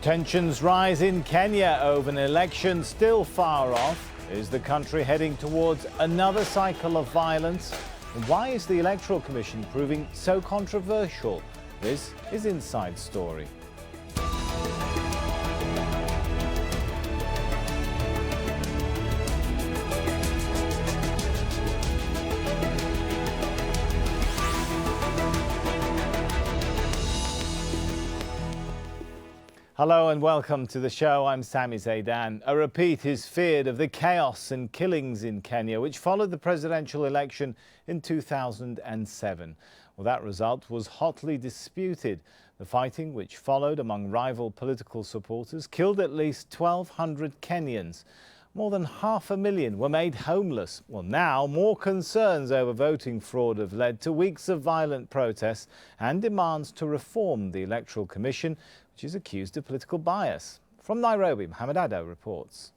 Tensions rise in Kenya over an election still far off. Is the country heading towards another cycle of violence? And why is the Electoral Commission proving so controversial? This is Inside Story. Hello and welcome to the show. I'm Sami Zeidan. A repeat is feared of the chaos and killings in Kenya, which followed the presidential election in 2007. Well, that result was hotly disputed. The fighting, which followed among rival political supporters, killed at least 1,200 Kenyans. More than 500,000 were made homeless. Well, now more concerns over voting fraud have led to weeks of violent protests and demands to reform the Electoral Commission, which is accused of political bias. From Nairobi, Mohammed Addo reports.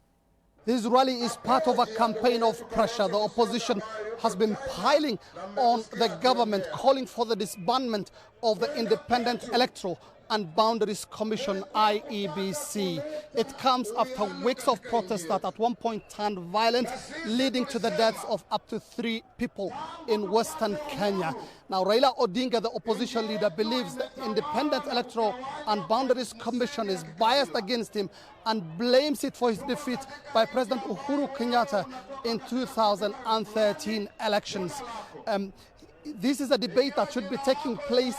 This rally is part of a campaign of pressure. The opposition has been piling on the government, calling for the disbandment of the Independent Electoral and Boundaries Commission, IEBC. It comes after weeks of protests that at one point turned violent, leading to the deaths of up to 3 people in Western Kenya. Now, Raila Odinga, the opposition leader, believes the Independent Electoral and Boundaries Commission is biased against him and blames it for his defeat by President Uhuru Kenyatta in 2013 elections. This is a debate that should be taking place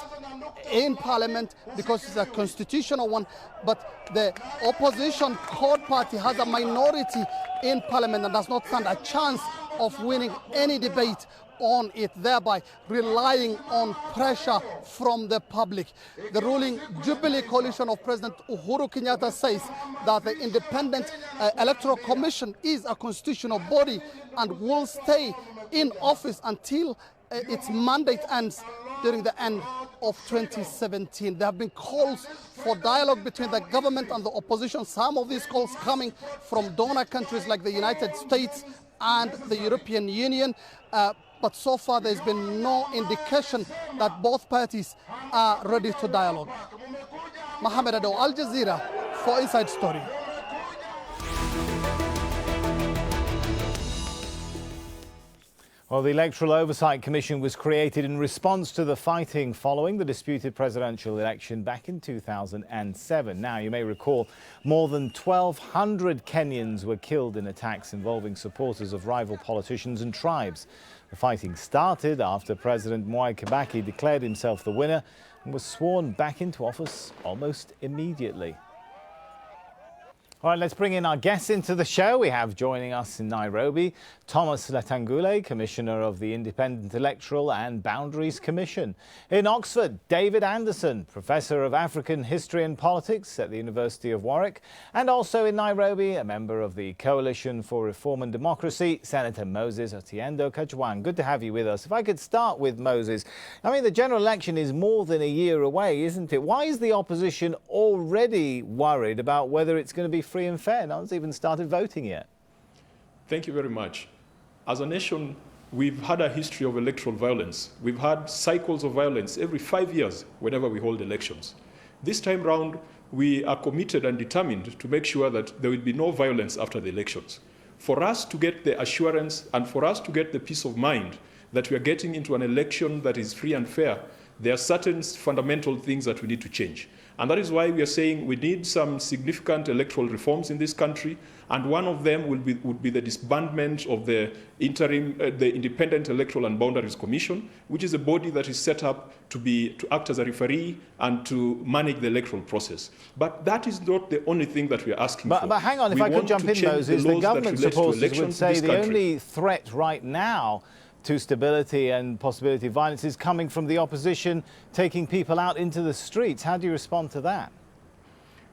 in Parliament because it's a constitutional one, but the opposition court party has a minority in Parliament and does not stand a chance of winning any debate on it, thereby relying on pressure from the public. The ruling Jubilee coalition of President Uhuru Kenyatta says that the Independent Electoral Commission is a constitutional body and will stay in office until its mandate ends during the end of 2017. There have been calls for dialogue between the government and the opposition, some of these calls coming from donor countries like the United States and the European Union. But so far there's been no indication that both parties are ready to dialogue. Mohammed Addo, Al Jazeera for Inside Story. Well, the Electoral Oversight Commission was created in response to the fighting following the disputed presidential election back in 2007. Now, you may recall more than 1,200 Kenyans were killed in attacks involving supporters of rival politicians and tribes. The fighting started after President Mwai Kibaki declared himself the winner and was sworn back into office almost immediately. All right, let's bring in our guests into the show. We have joining us in Nairobi, Thomas Letangule, Commissioner of the Independent Electoral and Boundaries Commission. In Oxford, David Anderson, Professor of African History and Politics at the University of Warwick. And also in Nairobi, a member of the Coalition for Reform and Democracy, Senator Moses Otieno Kajwang. Good to have you with us. If I could start with Moses. I mean, the general election is more than a year away, isn't it? Why is the opposition already worried about whether it's going to be free and fair? No one's even started voting yet. Thank you very much. As a nation, we've had a history of electoral violence. We've had cycles of violence every 5 years whenever we hold elections. This time round, we are committed and determined to make sure that there will be no violence after the elections. For us to get the assurance and for us to get the peace of mind that we are getting into an election that is free and fair, there are certain fundamental things that we need to change. And that is why we are saying we need some significant electoral reforms in this country, and one of them would be the disbandment of the Independent Electoral and Boundaries Commission, which is a body that is set up to act as a referee and to manage the electoral process. But that is not the only thing that we are asking for. But hang on, if I could jump in, Moses, the government supporters would say the only threat right now to stability and possibility of violence is coming from the opposition taking people out into the streets. How do you respond to that?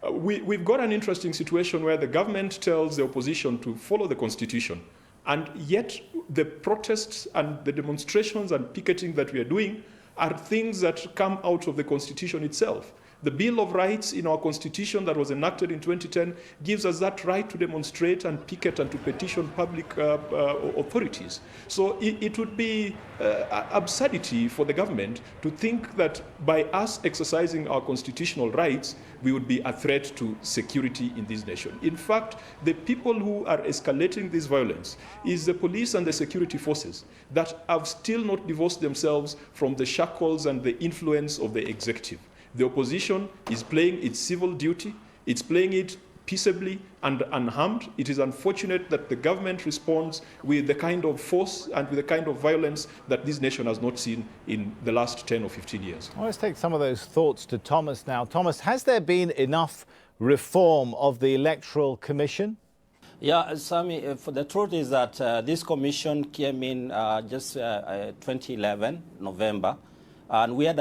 We've got an interesting situation where the government tells the opposition to follow the constitution, and yet the protests and the demonstrations and picketing that we are doing are things that come out of the constitution itself. The Bill of Rights in our Constitution that was enacted in 2010 gives us that right to demonstrate and picket and to petition public authorities. So it would be absurdity for the government to think that by us exercising our constitutional rights, we would be a threat to security in this nation. In fact, the people who are escalating this violence is the police and the security forces that have still not divorced themselves from the shackles and the influence of the executive. The opposition is playing its civil duty. It's playing it peaceably and unharmed. It is unfortunate that the government responds with the kind of force and with the kind of violence that this nation has not seen in the last 10 or 15 years. Well, let's take some of those thoughts to Thomas now. Thomas, has there been enough reform of the Electoral Commission? Yeah, Sami, for the truth is that this commission came in just 2011, November, and we had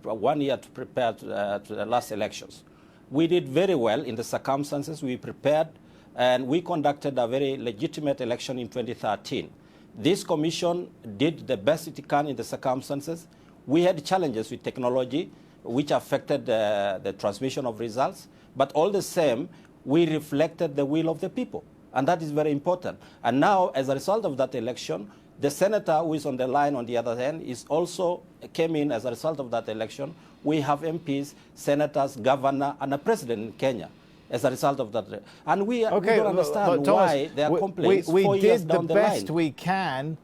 1 year to prepare to the last elections. We did very well in the circumstances. We prepared, and we conducted a very legitimate election in 2013. This commission did the best it can in the circumstances. We had challenges with technology, which affected the transmission of results, but all the same, we reflected the will of the people, and that is very important. And now, as a result of that election, the senator who is on the line on the other hand is also came in as a result of that election. We have MPs, senators, governor, and a president in Kenya as a result of that. And we don't understand why there are complaints we 4 years down the line. We did the best we can.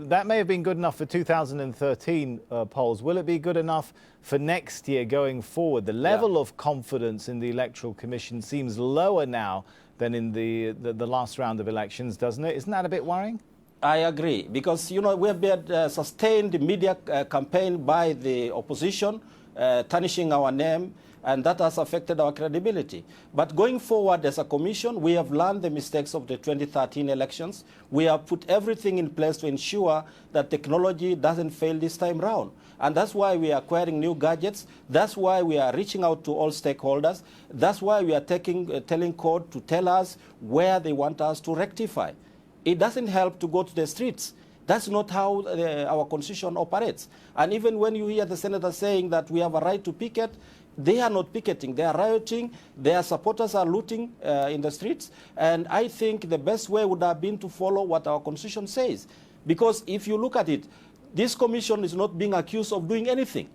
That may have been good enough for 2013 polls. Will it be good enough for next year going forward? The level of confidence in the Electoral Commission seems lower now than in the last round of elections, doesn't it? Isn't that a bit worrying? I agree, because we have been sustained media campaign by the opposition, tarnishing our name, and that has affected our credibility. But going forward as a commission, we have learned the mistakes of the 2013 elections. We have put everything in place to ensure that technology doesn't fail this time round. And that's why we are acquiring new gadgets. That's why we are reaching out to all stakeholders. That's why we are telling court to tell us where they want us to rectify. It doesn't help to go to the streets. That's not how our constitution operates. And even when you hear the senator saying that we have a right to picket, they are not picketing. They are rioting. Their supporters are looting in the streets. And I think the best way would have been to follow what our constitution says. Because if you look at it, this commission is not being accused of doing anything.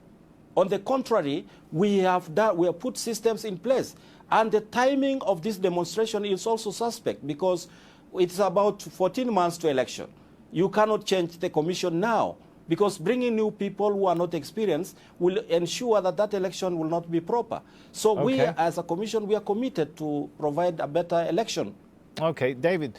On the contrary, we have put systems in place. And the timing of this demonstration is also suspect, because it's about 14 months to election. You cannot change the commission now, because bringing new people who are not experienced will ensure that that election will not be proper. So we, as a commission, we are committed to provide a better election. Okay, David,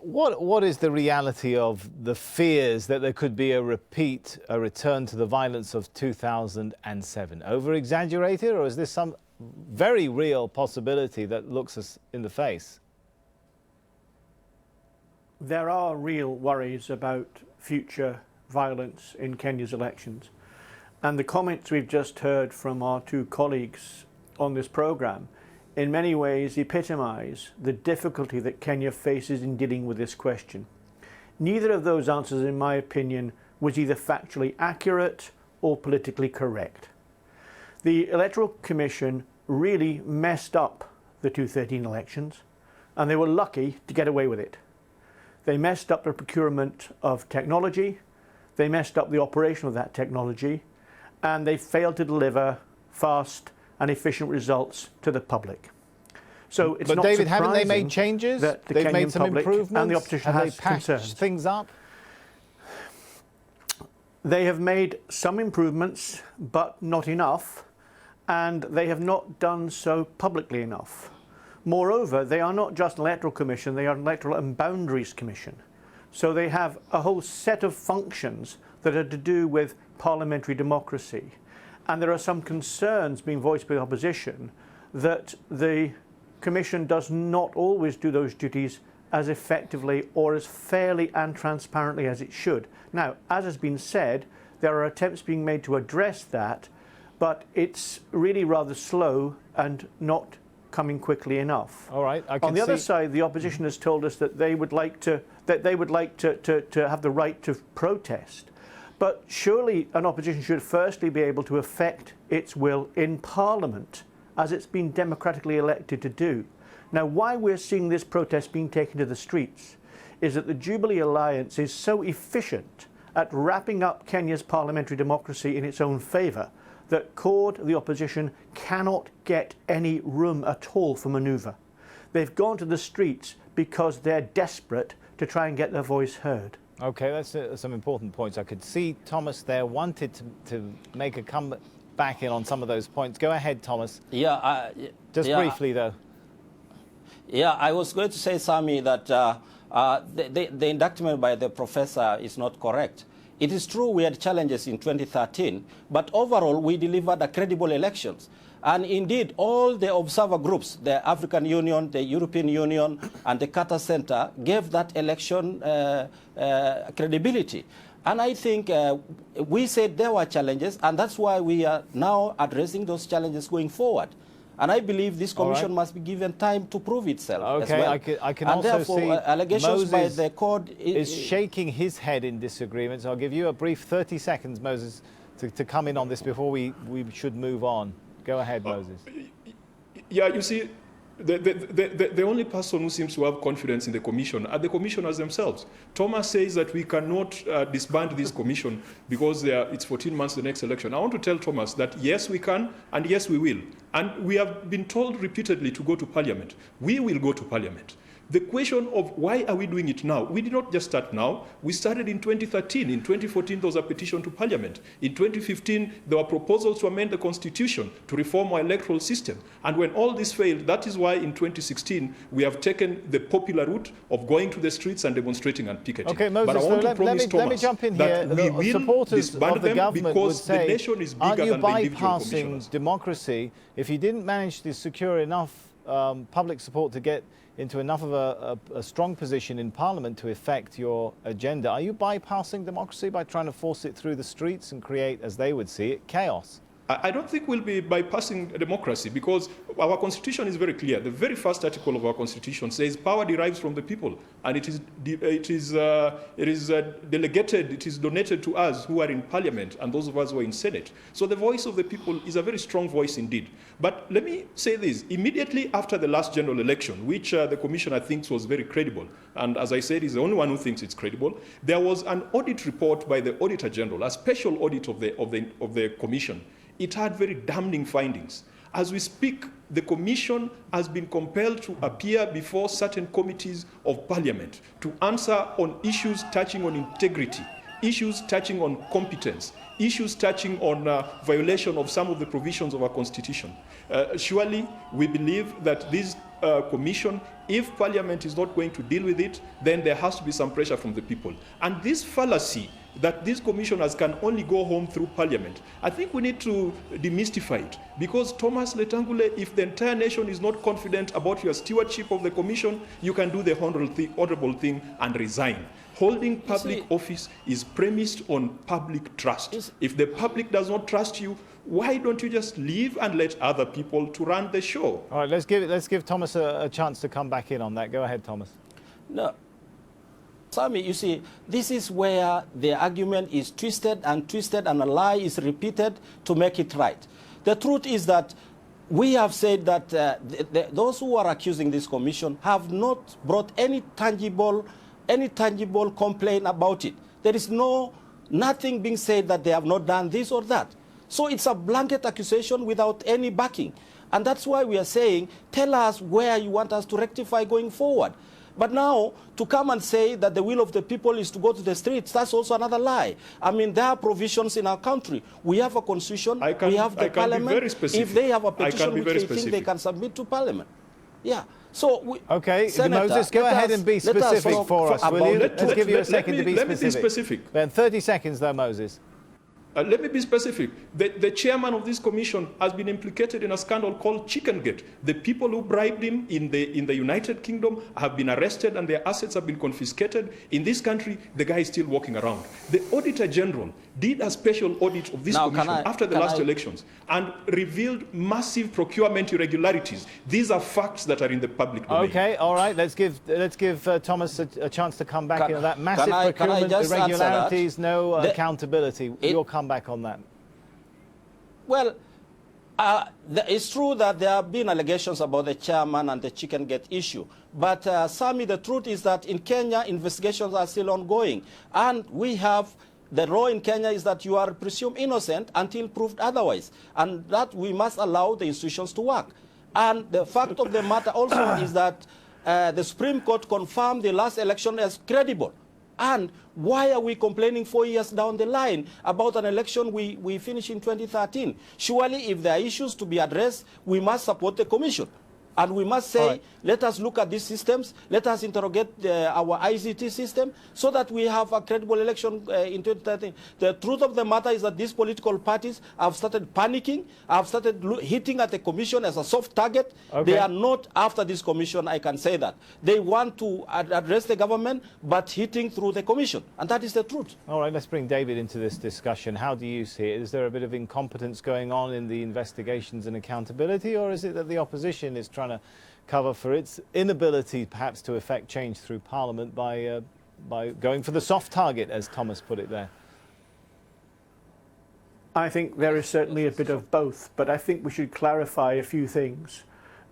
what is the reality of the fears that there could be a return to the violence of 2007? Over-exaggerated, or is this some very real possibility that looks us in the face? There are real worries about future violence in Kenya's elections. And the comments we've just heard from our two colleagues on this programme in many ways epitomise the difficulty that Kenya faces in dealing with this question. Neither of those answers, in my opinion, was either factually accurate or politically correct. The Electoral Commission really messed up the 2013 elections, and they were lucky to get away with it. They messed up the procurement of technology, they messed up the operation of that technology, and they failed to deliver fast and efficient results to the public. So it's not David, surprising haven't they made changes? That the They've Kenyan made some public improvements, and the opposition have has they patched concerns. things up? They have made some improvements, but not enough, and they have not done so publicly enough. Moreover, they are not just an electoral commission, they are an electoral and boundaries commission. So they have a whole set of functions that are to do with parliamentary democracy. And there are some concerns being voiced by the opposition that the commission does not always do those duties as effectively or as fairly and transparently as it should. Now, as has been said, there are attempts being made to address that, but it's really rather slow and not coming quickly enough. All right. On the other side, the opposition has told us that they would like to have the right to protest. But surely an opposition should firstly be able to affect its will in Parliament, as it's been democratically elected to do. Now, why we're seeing this protest being taken to the streets is that the Jubilee Alliance is so efficient at wrapping up Kenya's parliamentary democracy in its own favour that CORD, the opposition, cannot get any room at all for manoeuvre. They've gone to the streets because they're desperate to try and get their voice heard. Okay, that's some important points. I could see Thomas there wanted to make a comeback in on some of those points. Go ahead, Thomas. Yeah. Just briefly, though. Yeah, I was going to say, Sami, that the indictment by the professor is not correct. It is true we had challenges in 2013, but overall we delivered a credible elections. And indeed, all the observer groups, the African Union, the European Union, and the Carter Center gave that election credibility. And I think we said there were challenges, and that's why we are now addressing those challenges going forward. And I believe this commission must be given time to prove itself as well. I can and also therefore, see allegations by the court is shaking his head in disagreement. So I'll give you a brief 30 seconds, Moses, to come in on this before we should move on. Go ahead, Moses. Yeah, you see, the only person who seems to have confidence in the commission are the commissioners themselves. Thomas says that we cannot disband this commission because it's 14 months to the next election. I want to tell Thomas that yes, we can, and yes, we will. And we have been told repeatedly to go to Parliament. We will go to Parliament. The question of why are we doing it now? We did not just start now. We started in 2013. In 2014, there was a petition to Parliament. In 2015, there were proposals to amend the Constitution to reform our electoral system. And when all this failed, that is why in 2016, we have taken the popular route of going to the streets and demonstrating and picketing. Okay, Moses, but I want to promise let me jump in here. The supporters of the government would say, the nation is bigger aren't you than the individual bypassing commissioners. democracy if you didn't manage to secure enough public support to get into enough of a strong position in Parliament to effect your agenda? Are you bypassing democracy by trying to force it through the streets and create, as they would see it, chaos? I don't think we'll be bypassing democracy because our constitution is very clear. The very first article of our constitution says power derives from the people, and it is delegated, it is donated to us who are in Parliament and those of us who are in Senate. So the voice of the people is a very strong voice indeed. But let me say this, immediately after the last general election, which the commissioner thinks was very credible, and as I said, he's the only one who thinks it's credible, there was an audit report by the Auditor General, a special audit of the commission. It had very damning findings. As we speak, the Commission has been compelled to appear before certain committees of Parliament to answer on issues touching on integrity, issues touching on competence, issues touching on violation of some of the provisions of our Constitution. Surely, we believe that this commission, if Parliament is not going to deal with it, then there has to be some pressure from the people. And this fallacy that these commissioners can only go home through Parliament, I think we need to demystify it. Because Thomas Letangule, if the entire nation is not confident about your stewardship of the commission, you can do the honorable thing and resign. Holding public office is premised on public trust. If the public does not trust you, why don't you just leave and let other people to run the show? All right, let's give Thomas a chance to come back in on that. Go ahead, Thomas. No. Sami, you see, this is where the argument is twisted and a lie is repeated to make it right. The truth is that we have said that those who are accusing this commission have not brought any tangible complaint about it. There is nothing being said that they have not done this or that. So it's a blanket accusation without any backing. And that's why we are saying, tell us where you want us to rectify going forward. But now, to come and say that the will of the people is to go to the streets, that's also another lie. I mean, there are provisions in our country. We have a constitution, we have the parliament. If they have a petition which they think they can submit to parliament. Yeah. So, okay, Senator, Moses, go ahead and be specific for us, will you? Let's give you a second to be specific. Let me be specific. Then 30 seconds, though, Moses. Let me be specific. The chairman of this commission has been implicated in a scandal called Chickengate. The people who bribed him in the United Kingdom have been arrested and their assets have been confiscated. In this country, the guy is still walking around. The Auditor General did a special audit of this commission after the last elections and revealed massive procurement irregularities. These are facts that are in the public domain. Okay, all right. Let's give Thomas a chance to come back into that. Massive procurement irregularities, no accountability. You'll come back on that. Well, it's true that there have been allegations about the chairman and the Chickengate issue. But, Sami, the truth is that in Kenya, investigations are still ongoing. And we have, the law in Kenya is that you are presumed innocent until proved otherwise. And that we must allow the institutions to work. And the fact of the matter also is that the Supreme Court confirmed the last election as credible. And why are we complaining 4 years down the line about an election we finished in 2013? Surely, if there are issues to be addressed, we must support the commission. And we must say, let us look at these systems, let us interrogate our ICT system so that we have a credible election in 2013. The truth of the matter is that these political parties have started panicking, have started hitting at the commission as a soft target. They are not after this commission, I can say that. They want to address the government, but hitting through the commission. And that is the truth. All right, let's bring David into this discussion. How do you see it? Is there a bit of incompetence going on in the investigations and accountability, or is it that the opposition is trying to cover for its inability perhaps to effect change through Parliament by going for the soft target, as Thomas put it there? I think there is certainly a bit of both, but I think we should clarify a few things.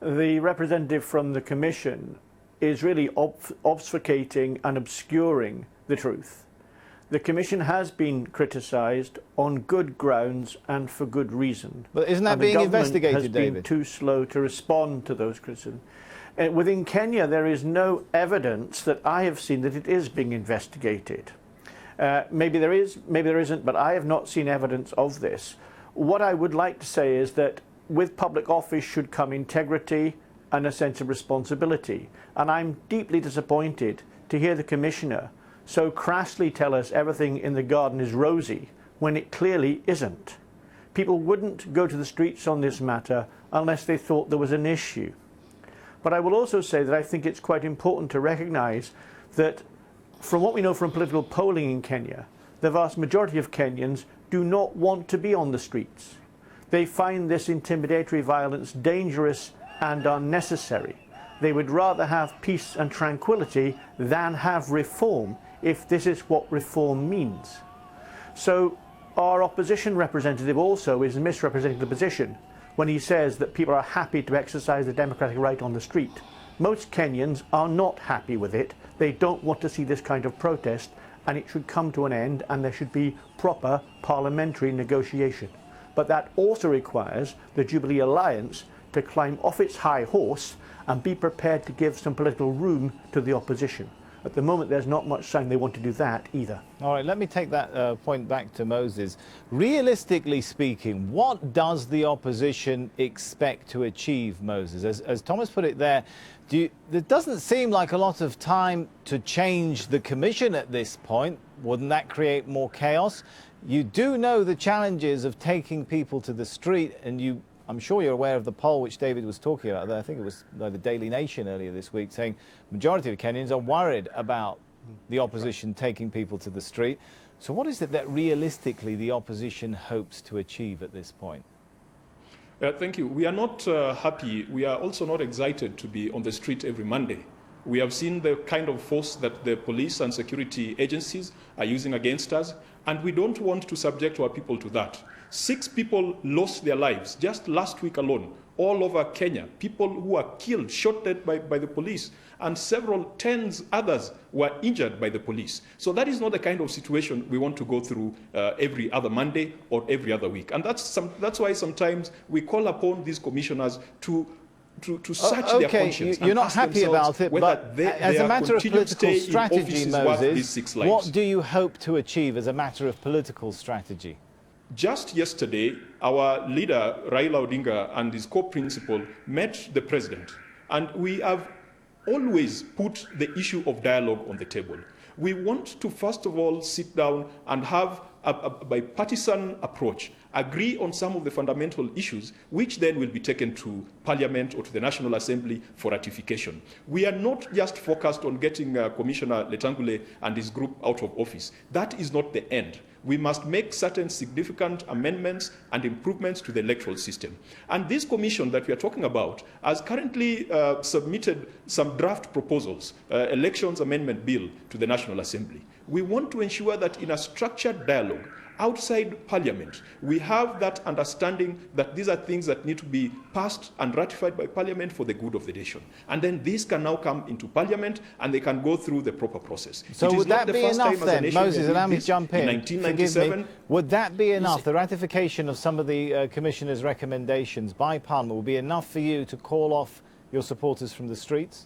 The representative from the Commission is really obfuscating and obscuring the truth. The Commission has been criticised on good grounds and for good reason. But isn't that being investigated, David? The government has been too slow to respond to those criticisms. Within Kenya, there is no evidence that I have seen that it is being investigated. Maybe there is, maybe there isn't, but I have not seen evidence of this. What I would like to say is that with public office should come integrity and a sense of responsibility. And I'm deeply disappointed to hear the Commissioner so crassly tell us everything in the garden is rosy when it clearly isn't. People wouldn't go to the streets on this matter unless they thought there was an issue. But I will also say that I think it's quite important to recognise that from what we know from political polling in Kenya, the vast majority of Kenyans do not want to be on the streets. They find this intimidatory violence dangerous and unnecessary. They would rather have peace and tranquility than have reform, if this is what reform means. So our opposition representative also is misrepresenting the position when he says that people are happy to exercise the democratic right on the street. Most Kenyans are not happy with it. They don't want to see this kind of protest, and it should come to an end, and there should be proper parliamentary negotiation. But that also requires the Jubilee Alliance to climb off its high horse and be prepared to give some political room to the opposition. At the moment, there's not much sign they want to do that either. All right, let me take that point back to Moses. Realistically speaking, what does the opposition expect to achieve, Moses? As Thomas put it there, there doesn't seem like a lot of time to change the commission at this point. Wouldn't that create more chaos? You do know the challenges of taking people to the street, and I'm sure you're aware of the poll which David was talking about there. I think it was the Daily Nation earlier this week saying majority of Kenyans are worried about the opposition taking people to the street. So what is it that realistically the opposition hopes to achieve at this point? Thank you. We are not happy. We are also not excited to be on the street every Monday. We have seen the kind of force that the police and security agencies are using against us, and we don't want to subject our people to that. 6 people lost their lives just last week alone, all over Kenya. People who were killed, shot dead by the police, and several tens others were injured by the police. So that is not the kind of situation we want to go through every other Monday or every other week. And that's why sometimes we call upon these commissioners to search their conscience. You're not happy about it, but as a matter of political strategy, Moses, what do you hope to achieve as a matter of political strategy? Just yesterday, our leader, Raila Odinga, and his co-principal met the president. And we have always put the issue of dialogue on the table. We want to, first of all, sit down and have a bipartisan approach, agree on some of the fundamental issues, which then will be taken to Parliament or to the National Assembly for ratification. We are not just focused on getting Commissioner Letangule and his group out of office. That is not the end. We must make certain significant amendments and improvements to the electoral system. And this commission that we are talking about has currently submitted some draft proposals, elections amendment bill, to the National Assembly. We want to ensure that in a structured dialogue outside Parliament, we have that understanding that these are things that need to be passed and ratified by Parliament for the good of the nation. And then these can now come into Parliament and they can go through the proper process. So would that be enough then? Moses, allow me to jump in. 1997. Would that be enough? The ratification of some of the Commissioner's recommendations by Parliament will be enough for you to call off your supporters from the streets?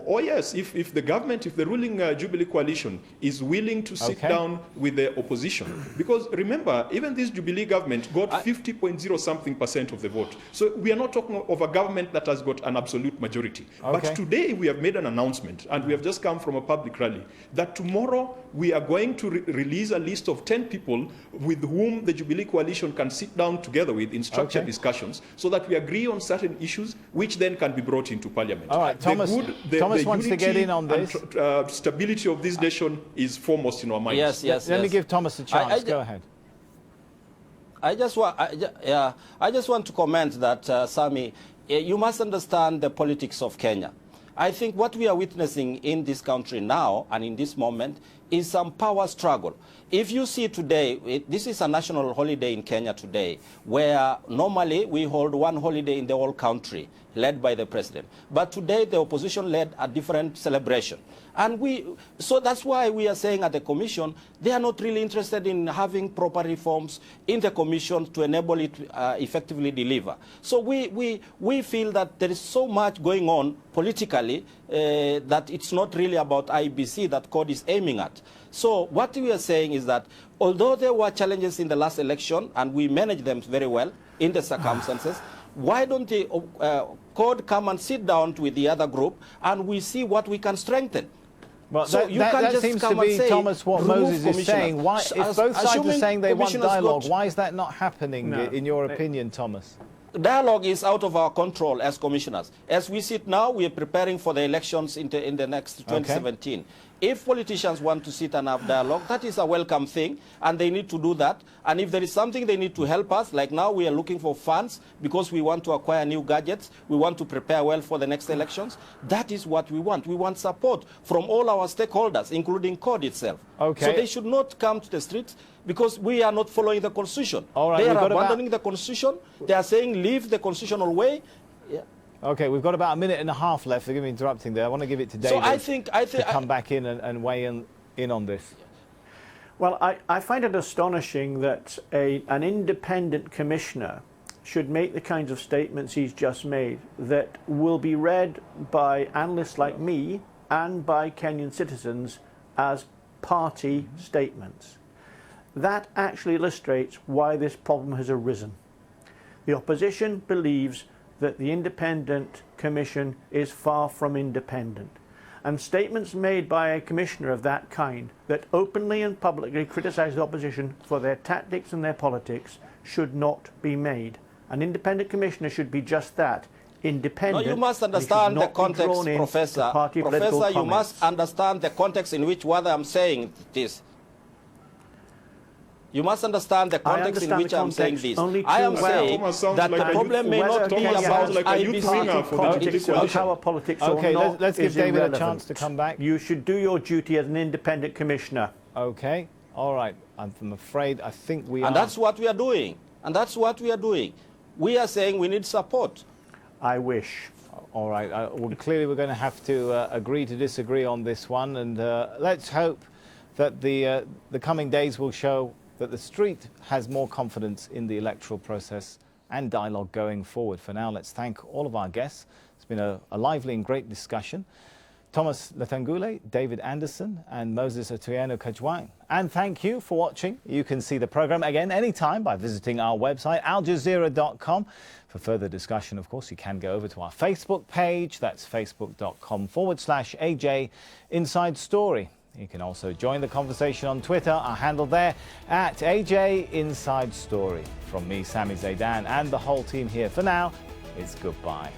Oh yes, if the government, if the ruling Jubilee coalition is willing to sit down with the opposition. Because remember, even this Jubilee government got 50.0% of the vote. So we are not talking of a government that has got an absolute majority. But today we have made an announcement, and we have just come from a public rally, that tomorrow we are going to release a list of 10 people with whom the Jubilee coalition can sit down together with in structured discussions, so that we agree on certain issues which then can be brought into Parliament. All right, Thomas. Thomas wants to get in on this. And, stability of this nation is foremost in our minds. Let me give Thomas a chance. Go ahead. I just want to comment that, Sami, you must understand the politics of Kenya. I think what we are witnessing in this country now and in this moment is some power struggle. If you see today, this is a national holiday in Kenya today, where normally we hold one holiday in the whole country, led by the president. But today the opposition led a different celebration. And so that's why we are saying at the commission, they are not really interested in having proper reforms in the commission to enable it effectively deliver. So we feel that there is so much going on politically that it's not really about IBC that CORD is aiming at. So what we are saying is that although there were challenges in the last election and we managed them very well in the circumstances, why don't the CORD come and sit down with the other group and we see what we can strengthen? Well, so that seems to be, Thomas, what Moses is saying. Why, if both sides are saying they want dialogue, why is that not happening, in your opinion, Thomas? Dialogue is out of our control as commissioners. As we sit now, we are preparing for the elections in the next 2017. If politicians want to sit and have dialogue, that is a welcome thing, and they need to do that. And if there is something they need to help us, like now we are looking for funds because we want to acquire new gadgets, we want to prepare well for the next elections, that is what we want. We want support from all our stakeholders, including CORD itself. So they should not come to the streets because we are not following the constitution. They are abandoning the constitution. They are saying leave the constitutional way. Okay, we've got about a minute and a half left. Forgive me interrupting there. I want to give it to David to come back in and weigh in on this. Well, I find it astonishing that an independent commissioner should make the kinds of statements he's just made that will be read by analysts like me and by Kenyan citizens as party statements. That actually illustrates why this problem has arisen. The opposition believes that the independent commission is far from independent. And statements made by a commissioner of that kind that openly and publicly criticise the opposition for their tactics and their politics should not be made. An independent commissioner should be just that, independent. No, you must understand the context, Professor. Professor, you must understand the context in which what I'm saying this. You must understand the context in which I'm saying this. I am saying that the problem may not be about power politics. Okay, let's give David a chance to come back. You should do your duty as an independent commissioner. Okay, all right. I'm afraid I think we are. And that's what we are doing. And that's what we are doing. We are saying we need support. I wish. All right. Well, clearly we're going to have to agree to disagree on this one, and let's hope that the coming days will show that the street has more confidence in the electoral process and dialogue going forward. For now, let's thank all of our guests. It's been a lively and great discussion. Thomas Letangule, David Anderson, and Moses Otieno Kajwang. And thank you for watching. You can see the program again anytime by visiting our website, aljazeera.com. For further discussion, of course, you can go over to our Facebook page. That's facebook.com/AJ Inside Story. You can also join the conversation on Twitter, our handle there at AJ Inside Story. From me, Sami Zeidan, and the whole team here for now, it's goodbye.